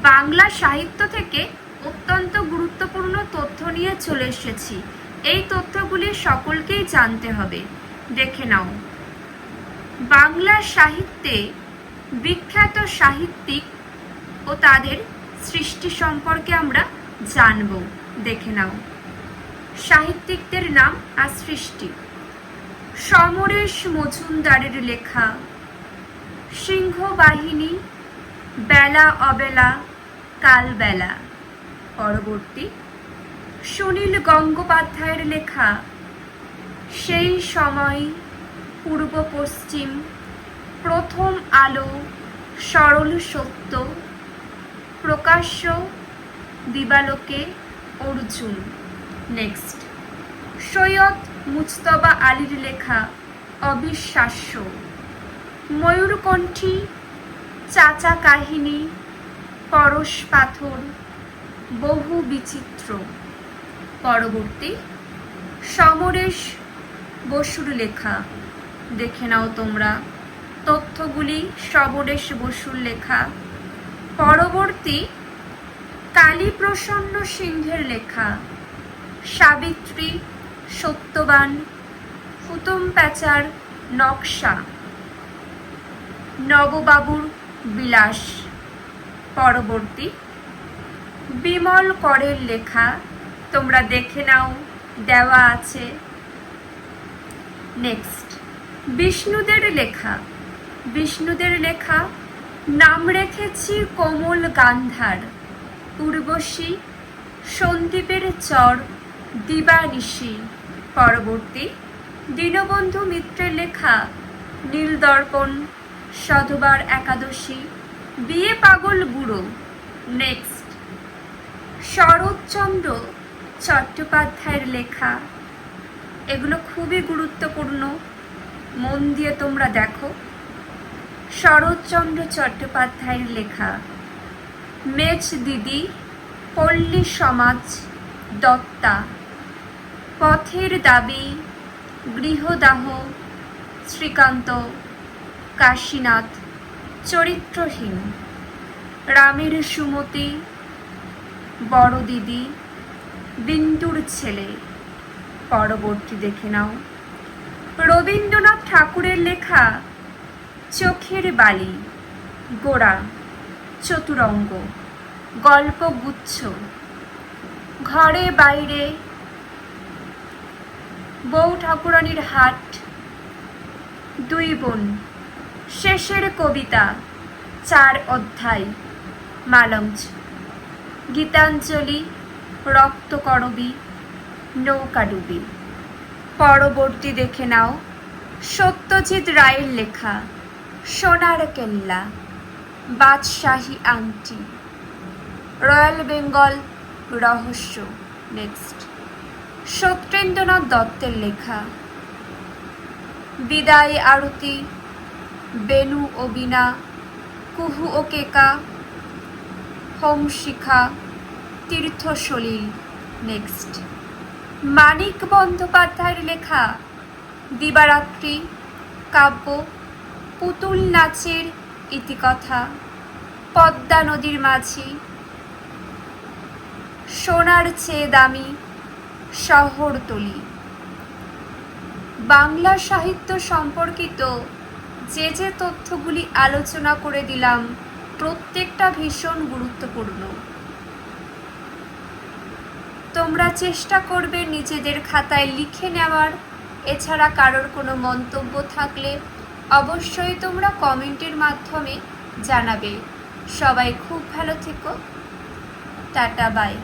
বাংলা সাহিত্য থেকে অত্যন্ত গুরুত্বপূর্ণ তথ্য নিয়ে চলে এসেছি। এই তথ্যগুলি সকলকেই জানতে হবে। দেখে নাও। বাংলা সাহিত্যে বিখ্যাত সাহিত্যিক ও তাদের সৃষ্টি সম্পর্কে আমরা জানব। দেখে নাও সাহিত্যিকদের নাম আর সৃষ্টি। সমরেশ মজুমদারের লেখা সিংহবাহিনী, বেলা অবেলা, কালবেলা। পরবর্তী সুনীল গঙ্গোপাধ্যায়ের লেখা সেই সময়, পূর্ব পশ্চিম, প্রথম আলো, সরল সত্য, প্রকাশ্য, দিবালোকে, অর্জুন। নেক্সট সৈয়দ মুজতবা আলীর লেখা অবিশ্বাস্য, ময়ূরকণ্ঠী, চাচা কাহিনী, পরশ পাথর, বহু বিচিত্র। পরবর্তী সমরেশ বসুর লেখা। দেখে নাও তোমরা তথ্যগুলি, সমরেশ বসুর লেখা। পরবর্তী কালীপ্রসন্ন সিংহের লেখা সাবিত্রী, সত্যবান, হুতম প্যাচার নকশা, নববাবুর বিলাস। পরবর্তী বিমল করের লেখা, তোমরা দেখে নাও, দেওয়া আছে। নেক্সট বিষ্ণুদের লেখা। বিষ্ণুদের লেখা নাম রেখেছি কোমল গান্ধার, উর্বশী, সন্দীপের চর, দিবানিশি। পরবর্তী দীনবন্ধু মিত্রের লেখা নীলদর্পণ, সধবার একাদশী, বিয়ে পাগল বুড়ো। নেক্সট শরৎচন্দ্র চট্টোপাধ্যায়ের লেখা। এগুলো খুবই গুরুত্বপূর্ণ, মন দিয়ে তোমরা দেখো। শরৎচন্দ্র চট্টোপাধ্যায়ের লেখা মেজ দিদি, পল্লী সমাজ, দত্তা, পথের দাবি, গৃহদাহ, শ্রীকান্ত, কাশীনাথ, চরিত্রহীন, রামের সুমতি, বড় দিদি, বিন্দুর ছেলে। পরবর্তী দেখে নাও রবীন্দ্রনাথ ঠাকুরের লেখা চোখের বালি, গোড়া, চতুরঙ্গ, গল্পগুচ্ছ, ঘরে বাইরে, বউ ঠাকুরানীর হাট, দুই বোন, শেষের কবিতা, 4 অধ্যায়, মালঞ্চ, গীতাঞ্জলি, রক্তকরবী, নৌকাডুবি। পরবর্তী দেখে নাও সত্যজিৎ রায়ের লেখা সোনার কেল্লা, বাদশাহী আংটি, রয়্যাল বেঙ্গল রহস্য। নেক্সট সত্যেন্দ্রনাথ দত্তের লেখা বিদায় আরতি, বেনু ও বীণা, কুহু ও কেকা, হোমশিখা, তীর্থসলিল। নেক্সট মানিক বন্দ্যোপাধ্যায়ের লেখা দিবারাত্রি, কাব্য, পুতুল নাচের ইতিকথা, পদ্মা নদীর মাঝি, সোনার চেয়ে দামি, শহরতলি। বাংলা সাহিত্য সম্পর্কিত যে যে তথ্যগুলি আলোচনা করে দিলাম প্রত্যেকটা ভীষণ গুরুত্বপূর্ণ। তোমরা চেষ্টা করবে নিজেদের খাতায় লিখে নেওয়ার। এছাড়া কারোর কোনো মন্তব্য থাকলে অবশ্যই তোমরা কমেন্টের মাধ্যমে জানাবে। সবাই খুব ভালো থেকো। Tata, by.